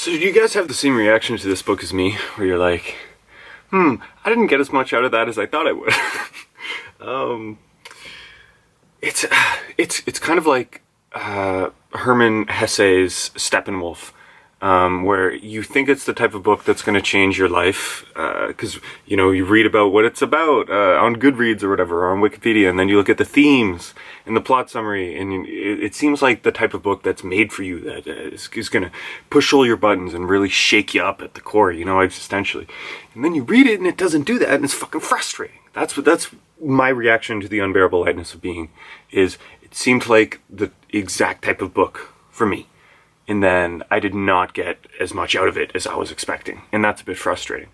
So do you guys have the same reaction to this book as me, where you're like, I didn't get as much out of that as I thought I would? It's kind of like Hermann Hesse's Steppenwolf, where you think it's the type of book that's going to change your life, because you read about what it's about on Goodreads or whatever, or on Wikipedia, and then you look at the themes and the plot summary, and it seems like the type of book that's made for you, that is going to push all your buttons and really shake you up at the core, existentially. And then you read it and it doesn't do that, and it's fucking frustrating. That's my reaction to The Unbearable Lightness of Being. Is it seemed like the exact type of book for me. And then I did not get as much out of it as I was expecting. And that's a bit frustrating.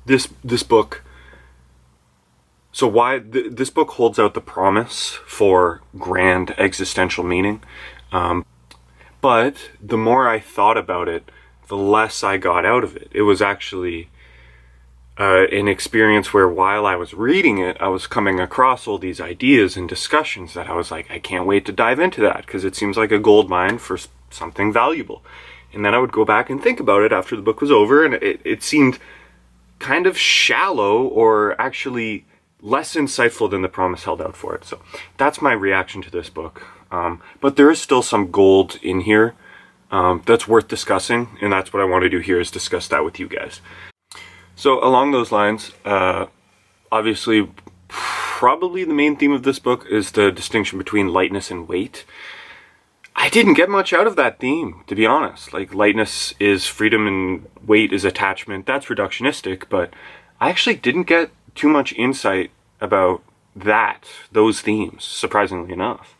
This book... So this book holds out the promise for grand existential meaning. But the more I thought about it, the less I got out of it. It was actually an experience where while I was reading it, I was coming across all these ideas and discussions that I was like, I can't wait to dive into that, because it seems like a gold mine for something valuable. And then I would go back and think about it after the book was over, and it seemed kind of shallow, or actually less insightful than the promise held out for it. So that's my reaction to this book. But there is still some gold in here that's worth discussing, and that's what I want to do here, is discuss that with you guys. So along those lines, obviously, probably the main theme of this book is the distinction between lightness and weight. I didn't get much out of that theme, to be honest. Like, lightness is freedom and weight is attachment. That's reductionistic, but I actually didn't get too much insight about those themes, surprisingly enough.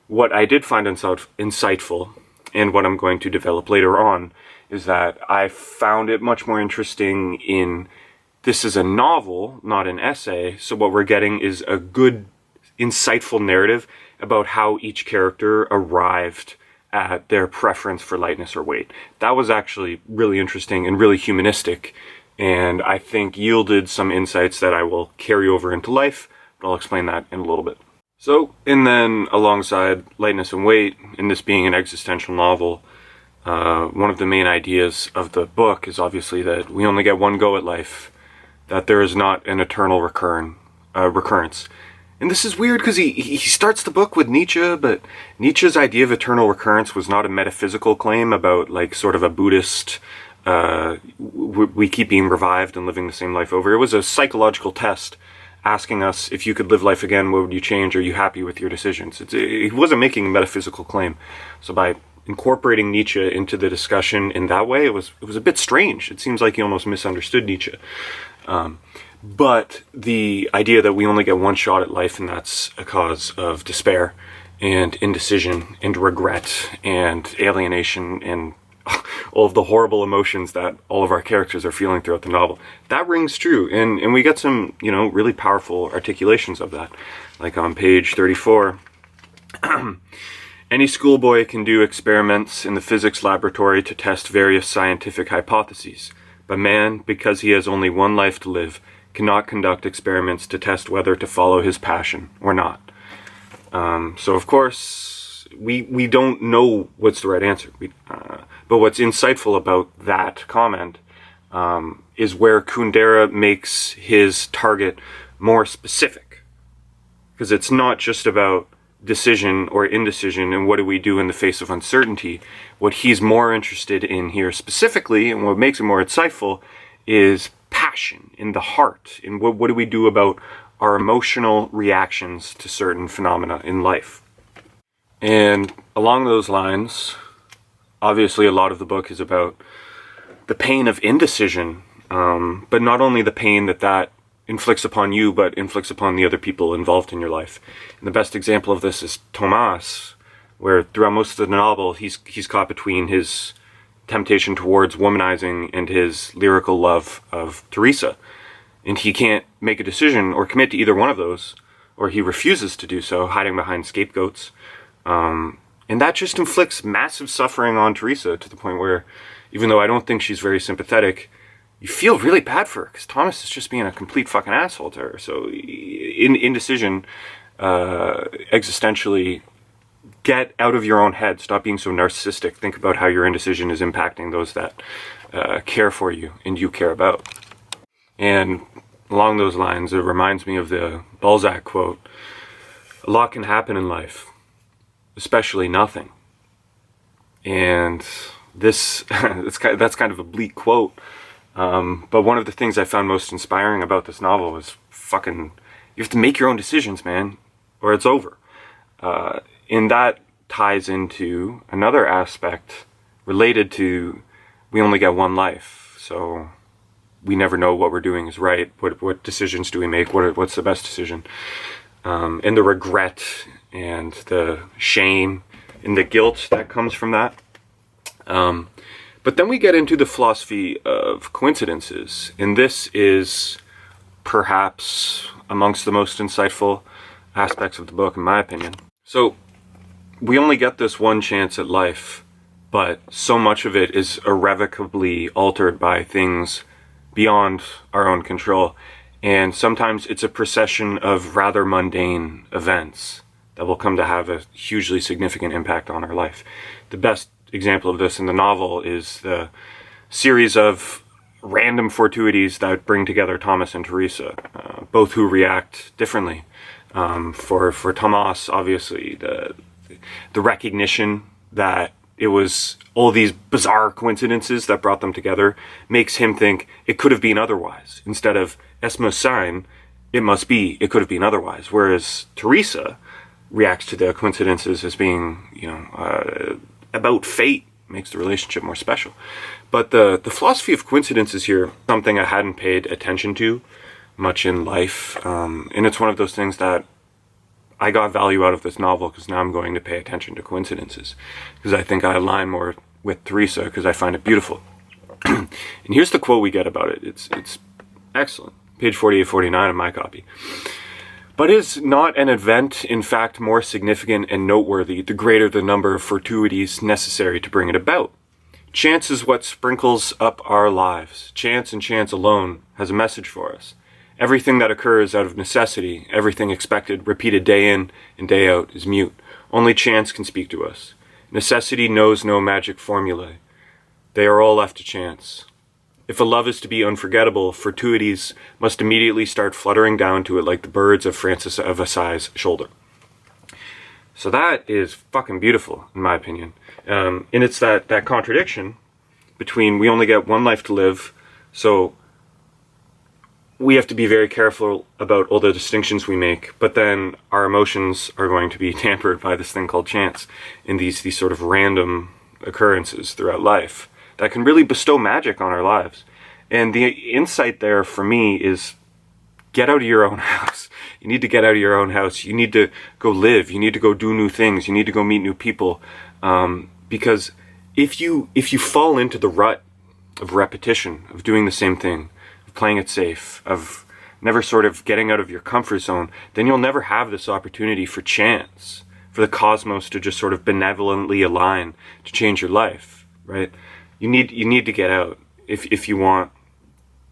What I did find insightful, and what I'm going to develop later on, is that I found it much more interesting in, this is a novel, not an essay, so what we're getting is a good, insightful narrative about how each character arrived at their preference for lightness or weight. That was actually really interesting and really humanistic, and I think yielded some insights that I will carry over into life, but I'll explain that in a little bit. So, and then alongside lightness and weight, and this being an existential novel, one of the main ideas of the book is obviously that we only get one go at life, that there is not an eternal recurrence. And this is weird because he starts the book with Nietzsche, but Nietzsche's idea of eternal recurrence was not a metaphysical claim about, like, sort of a Buddhist, we keep being revived and living the same life over. It was a psychological test asking us, if you could live life again, what would you change? Are you happy with your decisions? He wasn't making a metaphysical claim. So by incorporating Nietzsche into the discussion in that way, it was a bit strange. It seems like he almost misunderstood Nietzsche. But the idea that we only get one shot at life, and that's a cause of despair and indecision and regret and alienation and all of the horrible emotions that all of our characters are feeling throughout the novel, that rings true. And we get some, really powerful articulations of that. Like on page 34, any schoolboy can do experiments in the physics laboratory to test various scientific hypotheses. But man, because he has only one life to live, cannot conduct experiments to test whether to follow his passion or not. So of course, we don't know what's the right answer. But what's insightful about that comment is where Kundera makes his target more specific. Because it's not just about decision or indecision and what do we do in the face of uncertainty. What he's more interested in here specifically, and what makes it more insightful, is passion in the heart. And what do we do about our emotional reactions to certain phenomena in life. And along those lines, obviously a lot of the book is about the pain of indecision, but not only the pain that inflicts upon you, but inflicts upon the other people involved in your life. And the best example of this is Thomas, where throughout most of the novel, he's caught between his temptation towards womanizing and his lyrical love of Teresa. And he can't make a decision or commit to either one of those, or he refuses to do so, hiding behind scapegoats. And that just inflicts massive suffering on Teresa, to the point where, even though I don't think she's very sympathetic, you feel really bad for her, because Thomas is just being a complete fucking asshole to her. So indecision, existentially, get out of your own head. Stop being so narcissistic. Think about how your indecision is impacting those that care for you and you care about. And along those lines, it reminds me of the Balzac quote, "A lot can happen in life, especially nothing." And this that's kind of a bleak quote. But one of the things I found most inspiring about this novel was you have to make your own decisions, man, or it's over. And that ties into another aspect related to we only get one life. So we never know what we're doing is right. What decisions do we make? What's the best decision? And the regret and the shame and the guilt that comes from that. But then we get into the philosophy of coincidences. And this is perhaps amongst the most insightful aspects of the book, in my opinion. So we only get this one chance at life, but so much of it is irrevocably altered by things beyond our own control. And sometimes it's a procession of rather mundane events that will come to have a hugely significant impact on our life. The best example of this in the novel is the series of random fortuities that bring together Thomas and Teresa, both who react differently. For Thomas, obviously, the recognition that it was all these bizarre coincidences that brought them together makes him think it could have been otherwise. Instead of es muss sein, it could have been otherwise. Whereas Teresa reacts to the coincidences as being, about fate, makes the relationship more special. But the philosophy of coincidences here, something I hadn't paid attention to much in life. And it's one of those things that I got value out of this novel because now I'm going to pay attention to coincidences. Because I think I align more with Teresa because I find it beautiful. And here's the quote we get about it. It's excellent. Page 48-49 of my copy. "But is not an event, in fact, more significant and noteworthy the greater the number of fortuities necessary to bring it about? Chance is what sprinkles up our lives. Chance and chance alone has a message for us. Everything that occurs out of necessity, everything expected, repeated day in and day out, is mute. Only chance can speak to us. Necessity knows no magic formulae. They are all left to chance. If a love is to be unforgettable, fortuities must immediately start fluttering down to it like the birds of Francis of Assisi's shoulder." So that is fucking beautiful, in my opinion. And it's that contradiction between we only get one life to live, so we have to be very careful about all the distinctions we make, but then our emotions are going to be tampered by this thing called chance in these sort of random occurrences throughout life that can really bestow magic on our lives. And the insight there for me is get out of your own house. You need to get out of your own house. You need to go live. You need to go do new things. You need to go meet new people. Because if you fall into the rut of repetition, of doing the same thing, of playing it safe, of never sort of getting out of your comfort zone, then you'll never have this opportunity for chance, for the cosmos to just sort of benevolently align to change your life, right? You need to get out if you want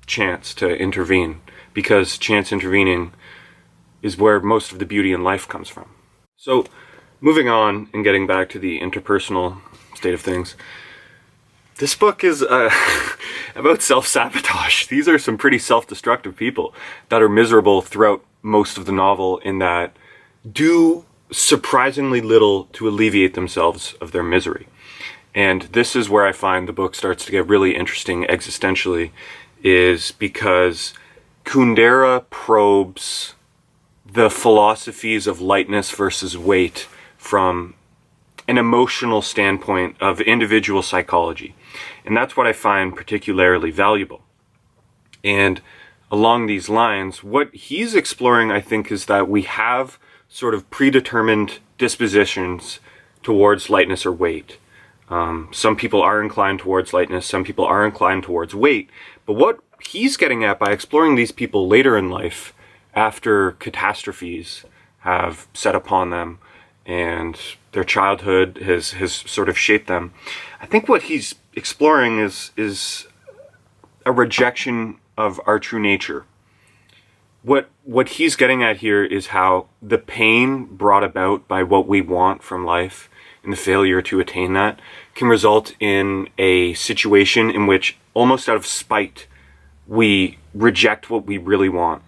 chance to intervene, because chance intervening is where most of the beauty in life comes from. So, moving on and getting back to the interpersonal state of things, this book is about self-sabotage. These are some pretty self-destructive people that are miserable throughout most of the novel in that do surprisingly little to alleviate themselves of their misery. And this is where I find the book starts to get really interesting existentially, is because Kundera probes the philosophies of lightness versus weight from an emotional standpoint of individual psychology. And that's what I find particularly valuable. And along these lines, what he's exploring, I think, is that we have sort of predetermined dispositions towards lightness or weight. Some people are inclined towards lightness, some people are inclined towards weight. But what he's getting at by exploring these people later in life, after catastrophes have set upon them and their childhood has sort of shaped them, I think what he's exploring is a rejection of our true nature. what he's getting at here is how the pain brought about by what we want from life and the failure to attain that can result in a situation in which, almost out of spite, we reject what we really want.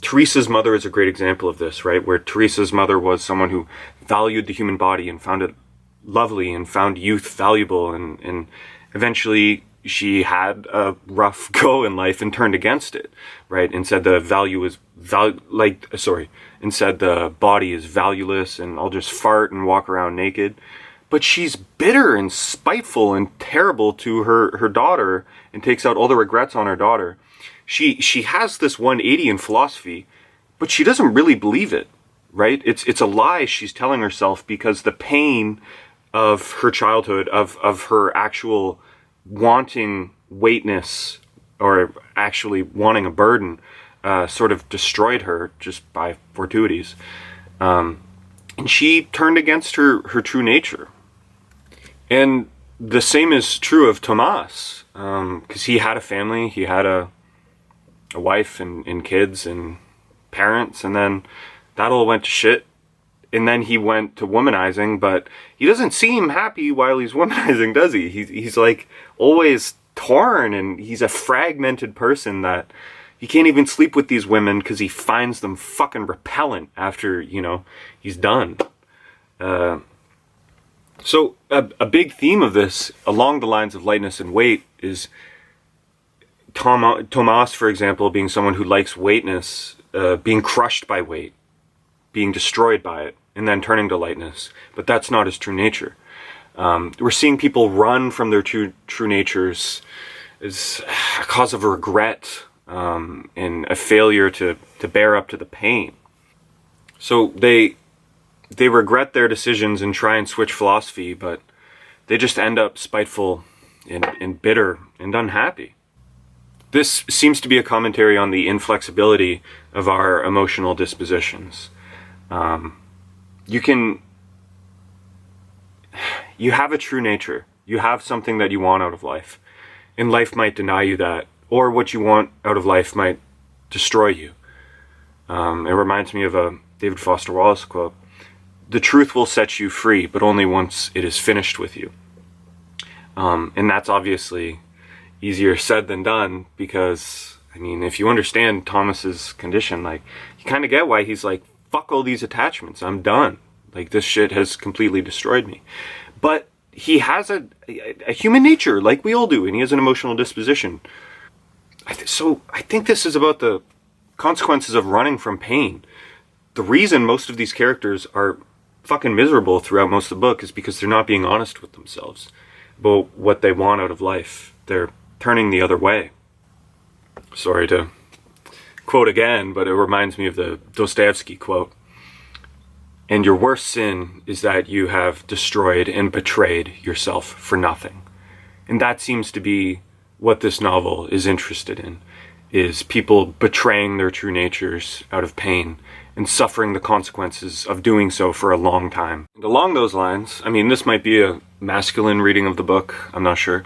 Teresa's mother is a great example of this, right? Where Teresa's mother was someone who valued the human body and found it lovely and found youth valuable, and eventually she had a rough go in life and turned against it, right? And said the and said the body is valueless and I'll just fart and walk around naked. But she's bitter and spiteful and terrible to her daughter and takes out all the regrets on her daughter. She has this 180 in philosophy, but she doesn't really believe it, right? It's a lie she's telling herself, because the pain of her childhood, of her actual wanting weightness, or actually wanting a burden, sort of destroyed her just by fortuities. And she turned against her true nature. And the same is true of Tomas, because he had a family, he had a wife and kids and parents, and then that all went to shit. And then he went to womanizing, but he doesn't seem happy while he's womanizing, does he? He's like always torn, and he's a fragmented person that he can't even sleep with these women because he finds them fucking repellent after, he's done. So a big theme of this, along the lines of lightness and weight, is Tomas, for example, being someone who likes weightness, being crushed by weight, being destroyed by it, and then turning to lightness. But that's not his true nature. We're seeing people run from their true natures as a cause of regret, and a failure to bear up to the pain. So they regret their decisions and try and switch philosophy, but they just end up spiteful and bitter and unhappy. This seems to be a commentary on the inflexibility of our emotional dispositions. You have a true nature. You have something that you want out of life, and life might deny you that, or what you want out of life might destroy you. It reminds me of a David Foster Wallace quote: "The truth will set you free, but only once it is finished with you." And that's obviously easier said than done, because, if you understand Thomas's condition, you kind of get why he's like, fuck all these attachments, I'm done. This shit has completely destroyed me. But he has a human nature, like we all do, and he has an emotional disposition. So I think this is about the consequences of running from pain. The reason most of these characters are fucking miserable throughout most of the book is because they're not being honest with themselves about what they want out of life. They're turning the other way. Sorry to quote again, but it reminds me of the Dostoevsky quote: "And your worst sin is that you have destroyed and betrayed yourself for nothing." And that seems to be what this novel is interested in, is people betraying their true natures out of pain and suffering the consequences of doing so for a long time. And along those lines, this might be a masculine reading of the book, I'm not sure,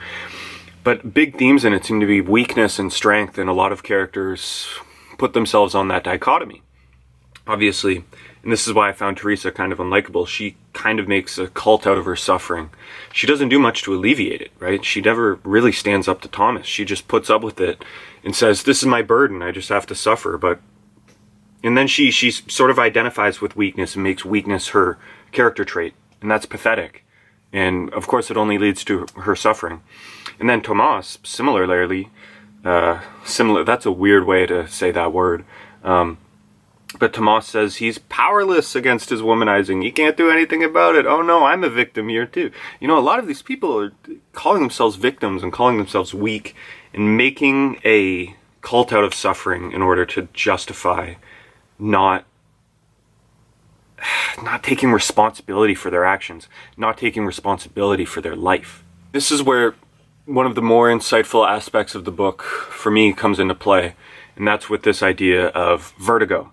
but big themes in it seem to be weakness and strength, and a lot of characters put themselves on that dichotomy. Obviously, and this is why I found Teresa kind of unlikable, she kind of makes a cult out of her suffering. She doesn't do much to alleviate it, right? She never really stands up to Thomas. She just puts up with it and says, this is my burden, I just have to suffer. And then she sort of identifies with weakness and makes weakness her character trait, and that's pathetic. And of course it only leads to her suffering. And then Tomas, similarly, that's a weird way to say that word, but Tomas says he's powerless against his womanizing. He can't do anything about it. Oh no, I'm a victim here too. A lot of these people are calling themselves victims and calling themselves weak and making a cult out of suffering in order to justify not taking responsibility for their actions, not taking responsibility for their life. This is where one of the more insightful aspects of the book for me comes into play, and that's with this idea of vertigo.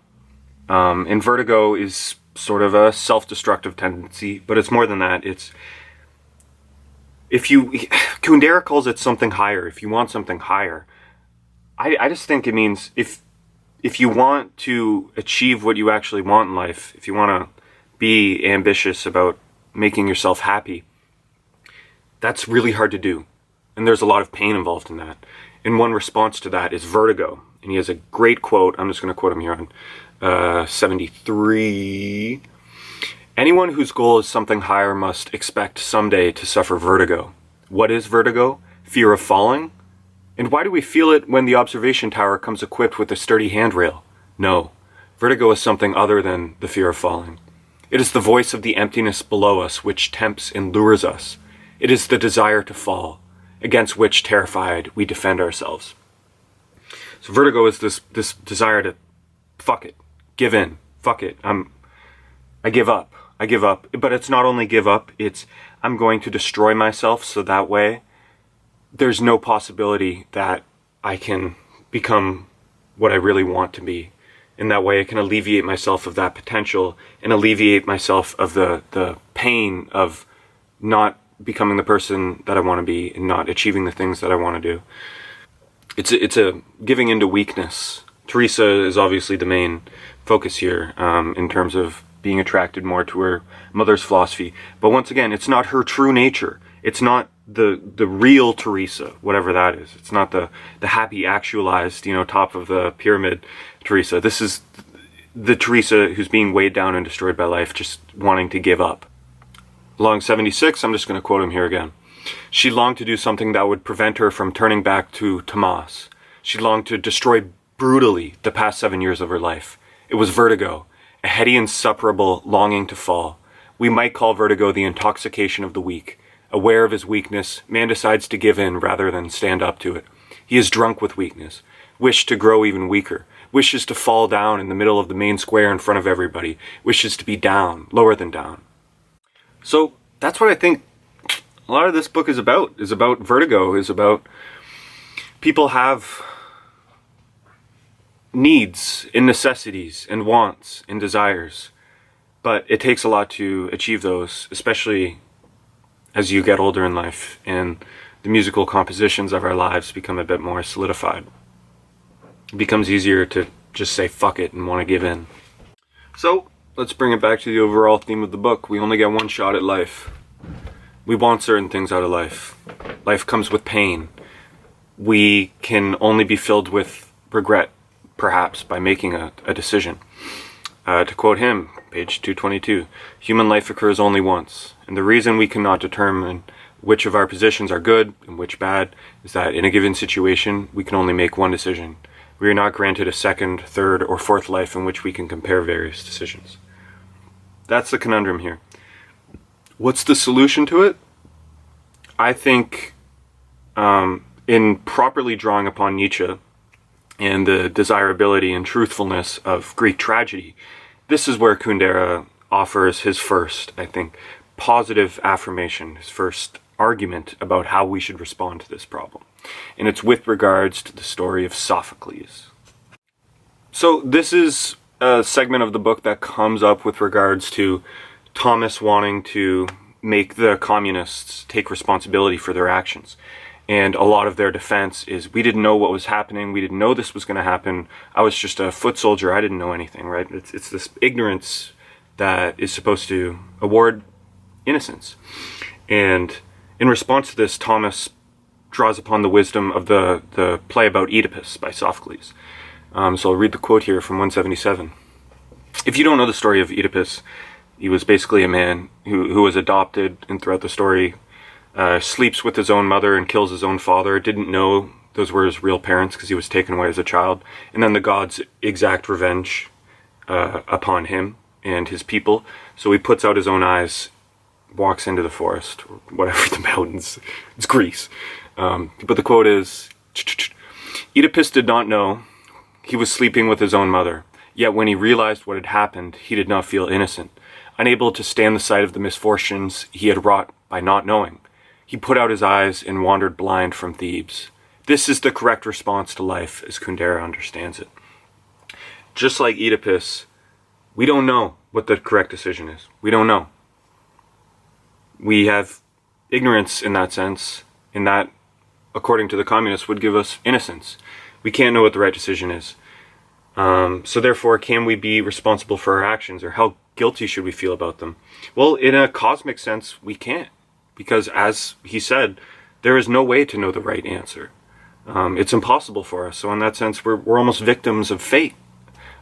And vertigo is sort of a self-destructive tendency, but it's more than that. Kundera calls it something higher. If you want something higher, I just think it means if you want to achieve what you actually want in life, if you want to be ambitious about making yourself happy, that's really hard to do. And there's a lot of pain involved in that. And one response to that is vertigo. And he has a great quote. I'm just going to quote him here on 73. Anyone whose goal is something higher must expect someday to suffer vertigo. What is vertigo? Fear of falling? And why do we feel it when the observation tower comes equipped with a sturdy handrail? No, vertigo is something other than the fear of falling. It is the voice of the emptiness below us which tempts and lures us. It is the desire to fall, against which, terrified, we defend ourselves. So vertigo is this desire to fuck it, give in, fuck it. I give up. But it's not only give up, it's I'm going to destroy myself so that way there's no possibility that I can become what I really want to be. In that way I can alleviate myself of that potential and alleviate myself of the pain of not becoming the person that I want to be and not achieving the things that I want to do. It's a giving into weakness. Teresa is obviously the main focus here in terms of being attracted more to her mother's philosophy. But once again, it's not her true nature. It's not the real Teresa, whatever that is. It's not the happy, actualized, top of the pyramid Teresa. This is the Teresa who's being weighed down and destroyed by life, just wanting to give up. Along 76, I'm just going to quote him here again. She longed to do something that would prevent her from turning back to Tomas. She longed to destroy brutally the past 7 years of her life. It was vertigo, a heady, insupportable longing to fall. We might call vertigo the intoxication of the weak. Aware of his weakness, man decides to give in rather than stand up to it. He is drunk with weakness, wishes to grow even weaker, wishes to fall down in the middle of the main square in front of everybody, wishes to be down, lower than down. So that's what I think a lot of this book is about vertigo, is about people have needs and necessities and wants and desires, but it takes a lot to achieve those, especially as you get older in life and the musical compositions of our lives become a bit more solidified. It becomes easier to just say fuck it and want to give in. So let's bring it back to the overall theme of the book. We only get one shot at life. We want certain things out of life. Life comes with pain. We can only be filled with regret, perhaps, by making a decision. To quote him, page 222, human life occurs only once, and the reason we cannot determine which of our positions are good and which bad is that in a given situation, we can only make one decision. We are not granted a second, third, or fourth life in which we can compare various decisions. That's the conundrum here. What's the solution to it? I think in properly drawing upon Nietzsche and the desirability and truthfulness of Greek tragedy, this is where Kundera offers his first, I think, positive affirmation, his first argument about how we should respond to this problem. And it's with regards to the story of Sophocles. So this is a segment of the book that comes up with regards to Thomas wanting to make the communists take responsibility for their actions. And a lot of their defense is, we didn't know what was happening, we didn't know this was going to happen, I was just a foot soldier, I didn't know anything, right? It's this ignorance that is supposed to award innocence. And in response to this, Thomas draws upon the wisdom of the play about Oedipus by Sophocles. So I'll read the quote here from 177. If you don't know the story of Oedipus, he was basically a man who was adopted, and throughout the story sleeps with his own mother and kills his own father. Didn't know those were his real parents because he was taken away as a child. And then the gods exact revenge upon him and his people. So he puts out his own eyes, walks into the forest, or whatever, the mountains. It's Greece. But the quote is, Oedipus did not know he was sleeping with his own mother. Yet when he realized what had happened, he did not feel innocent. Unable to stand the sight of the misfortunes he had wrought by not knowing, he put out his eyes and wandered blind from Thebes. This is the correct response to life as Kundera understands it. Just like Oedipus, we don't know what the correct decision is. We don't know. We have ignorance in that sense, and that, according to the communists, would give us innocence. We can't know what the right decision is. So therefore, can we be responsible for our actions, or how guilty should we feel about them? Well, in a cosmic sense, we can't. Because as he said, there is no way to know the right answer. It's impossible for us. So in that sense, we're almost victims of fate.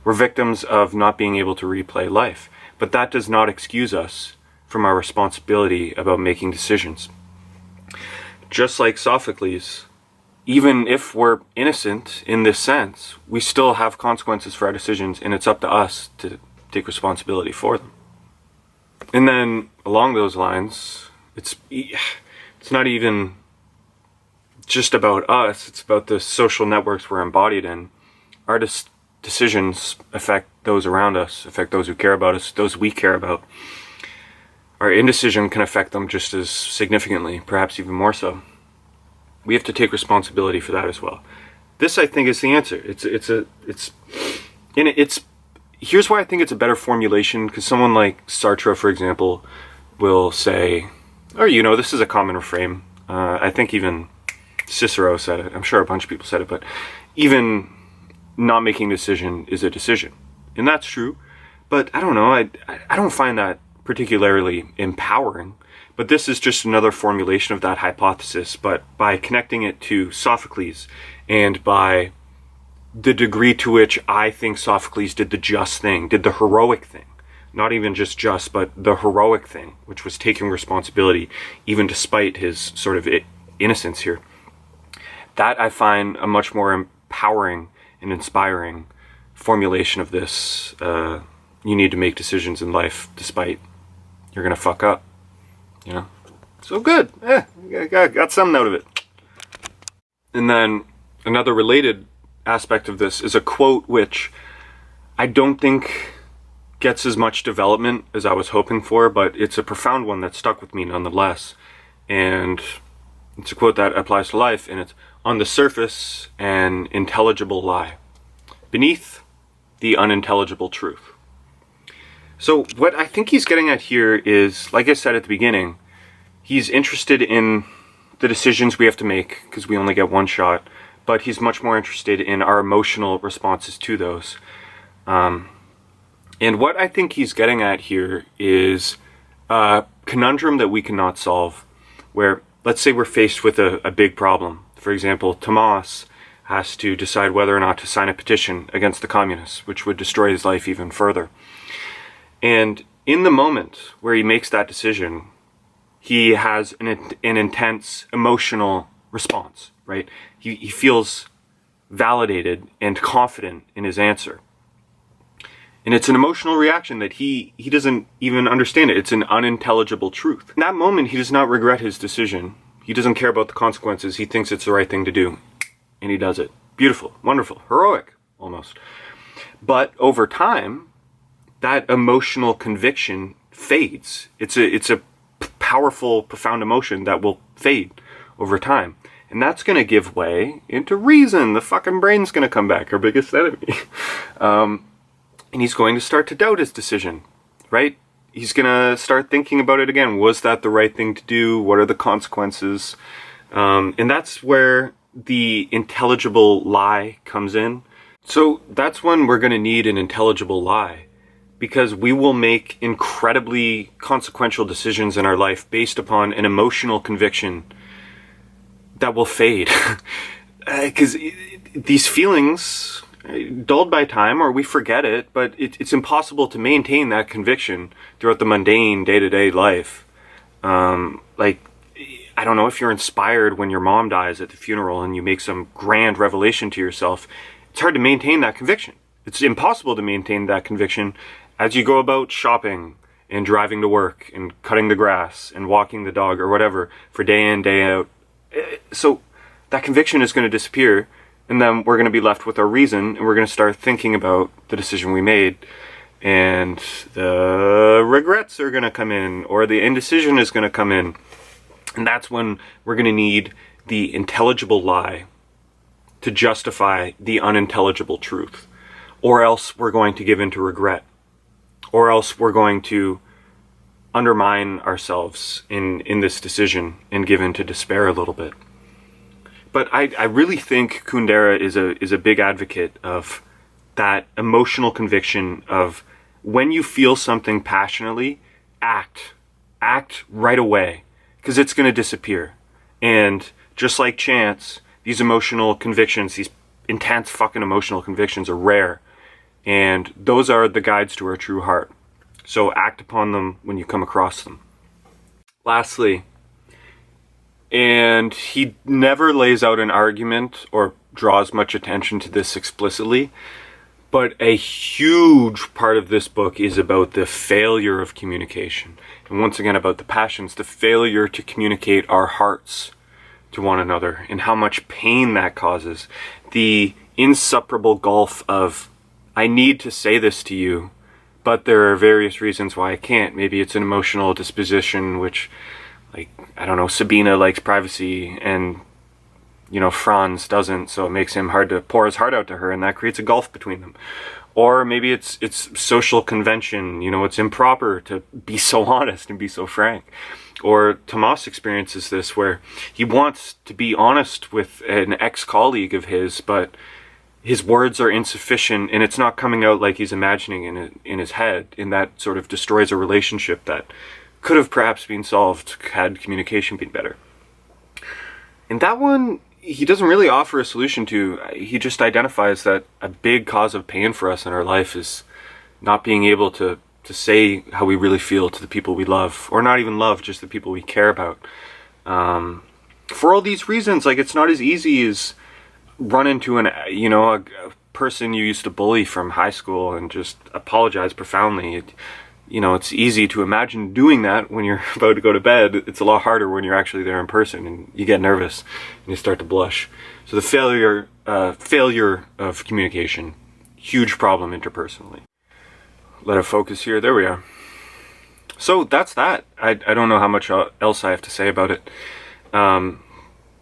We're victims of not being able to replay life. But that does not excuse us from our responsibility about making decisions. Just like Sophocles, even if we're innocent in this sense, we still have consequences for our decisions, and it's up to us to take responsibility for them. And then along those lines, it's not even just about us, it's about the social networks we're embodied in. Our decisions affect those around us, affect those who care about us, those we care about. Our indecision can affect them just as significantly, perhaps even more so. We have to take responsibility for that as well. This, I think, is the answer. Here's why I think it's a better formulation, because someone like Sartre, for example, will say, or this is a common refrain. I think even Cicero said it. I'm sure a bunch of people said it, but even not making a decision is a decision. And that's true, but I don't know, I don't find that particularly empowering. But this is just another formulation of that hypothesis, but by connecting it to Sophocles, and by the degree to which I think Sophocles did the just thing, did the heroic thing. Not even just, but the heroic thing, which was taking responsibility, even despite his sort of innocence here. That I find a much more empowering and inspiring formulation of this. You need to make decisions in life despite you're going to fuck up. So good. Got something out of it. And then another related aspect of this is a quote which I don't think gets as much development as I was hoping for, but it's a profound one that stuck with me nonetheless. And it's a quote that applies to life, and it's, "On the surface, an intelligible lie. Beneath, the unintelligible truth." So what I think he's getting at here is, like I said at the beginning, he's interested in the decisions we have to make, because we only get one shot, but he's much more interested in our emotional responses to those. And what I think he's getting at here is a conundrum that we cannot solve, where, let's say we're faced with a big problem. For example, Tomas has to decide whether or not to sign a petition against the communists, which would destroy his life even further. And in the moment where he makes that decision, he has an intense emotional response, right? He feels validated and confident in his answer. And it's an emotional reaction that he doesn't even understand it. It's an unintelligible truth. In that moment, he does not regret his decision. He doesn't care about the consequences. He thinks it's the right thing to do. And he does it. Beautiful, wonderful, heroic, almost. But over time, that emotional conviction fades. It's a powerful, profound emotion that will fade over time. And that's going to give way into reason. The fucking brain's going to come back, our biggest enemy. And he's going to start to doubt his decision, right? He's going to start thinking about it again. Was that the right thing to do? What are the consequences? And that's where the intelligible lie comes in. So that's when we're going to need an intelligible lie, because we will make incredibly consequential decisions in our life based upon an emotional conviction that will fade. Because these feelings, dulled by time, or we forget it, but it's impossible to maintain that conviction throughout the mundane day-to-day life. I don't know, if you're inspired when your mom dies at the funeral and you make some grand revelation to yourself, it's hard to maintain that conviction. It's impossible to maintain that conviction as you go about shopping and driving to work and cutting the grass and walking the dog or whatever for day in, day out. So that conviction is going to disappear, and then we're going to be left with our reason, and we're going to start thinking about the decision we made, and the regrets are going to come in, or the indecision is going to come in. And that's when we're going to need the intelligible lie to justify the unintelligible truth. Or else we're going to give in to regret. Or else we're going to undermine ourselves in this decision and give in to despair a little bit. But I really think Kundera is a big advocate of that emotional conviction of when you feel something passionately, act right away, because it's going to disappear. And just like chance, these emotional convictions, these intense fucking emotional convictions are rare, and those are the guides to our true heart. So act upon them when you come across them. Lastly, and he never lays out an argument or draws much attention to this explicitly, but a huge part of this book is about the failure of communication. And once again, about the passions, the failure to communicate our hearts to one another, and how much pain that causes. The inseparable gulf of, I need to say this to you, but there are various reasons why I can't. Maybe it's an emotional disposition, which, like, I don't know, Sabina likes privacy, and, you know, Franz doesn't, so it makes him hard to pour his heart out to her, and that creates a gulf between them. Or maybe it's social convention, you know, it's improper to be so honest and be so frank. Or Tomas experiences this, where he wants to be honest with an ex-colleague of his, but his words are insufficient, and it's not coming out like he's imagining in his head, and that sort of destroys a relationship that could have perhaps been solved had communication been better. And that one, he doesn't really offer a solution to. He just identifies that a big cause of pain for us in our life is not being able to say how we really feel to the people we love, or not even love, just the people we care about. For all these reasons, like, it's not as easy as run into a person you used to bully from high school and just apologize profoundly. It's easy to imagine doing that when you're about to go to bed. It's a lot harder when you're actually there in person, and you get nervous and you start to blush. So the failure of communication, huge problem interpersonally. Let it focus here. There we are. So that's that. I don't know how much else I have to say about it.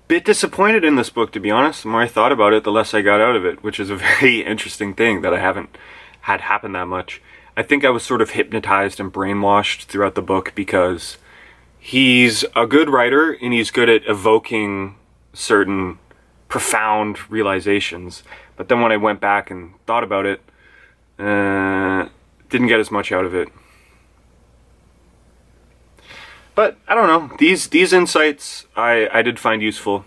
Bit disappointed in this book, to be honest. The more I thought about it, the less I got out of it, which is a very interesting thing that I haven't had happen that much. I think I was sort of hypnotized and brainwashed throughout the book because he's a good writer and he's good at evoking certain profound realizations. But then when I went back and thought about it, didn't get as much out of it. But I don't know. These insights I did find useful.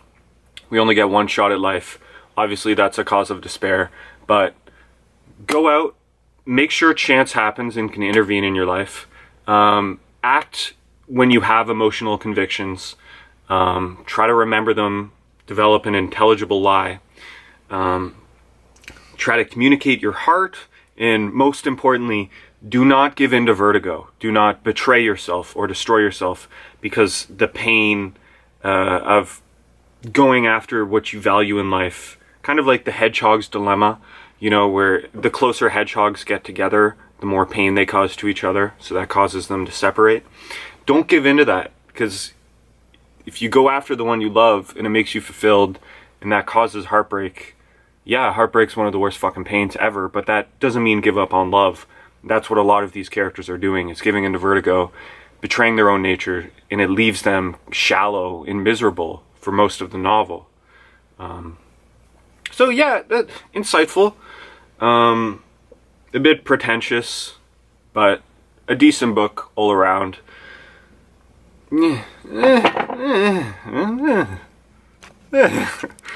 We only get one shot at life. Obviously that's a cause of despair. But go out, make sure chance happens and can intervene in your life. Act when you have emotional convictions. Try to remember them. Develop an intelligible lie. Try to communicate your heart. And most importantly, do not give in to vertigo. Do not betray yourself or destroy yourself, because the pain of going after what you value in life, kind of like the hedgehog's dilemma, where the closer hedgehogs get together, the more pain they cause to each other, so that causes them to separate. Don't give in to that, because if you go after the one you love and it makes you fulfilled and that causes heartbreak, yeah, heartbreak's one of the worst fucking pains ever, but that doesn't mean give up on love. That's what a lot of these characters are doing, is giving into vertigo, betraying their own nature, and it leaves them shallow and miserable for most of the novel. So yeah, insightful, a bit pretentious, but a decent book all around.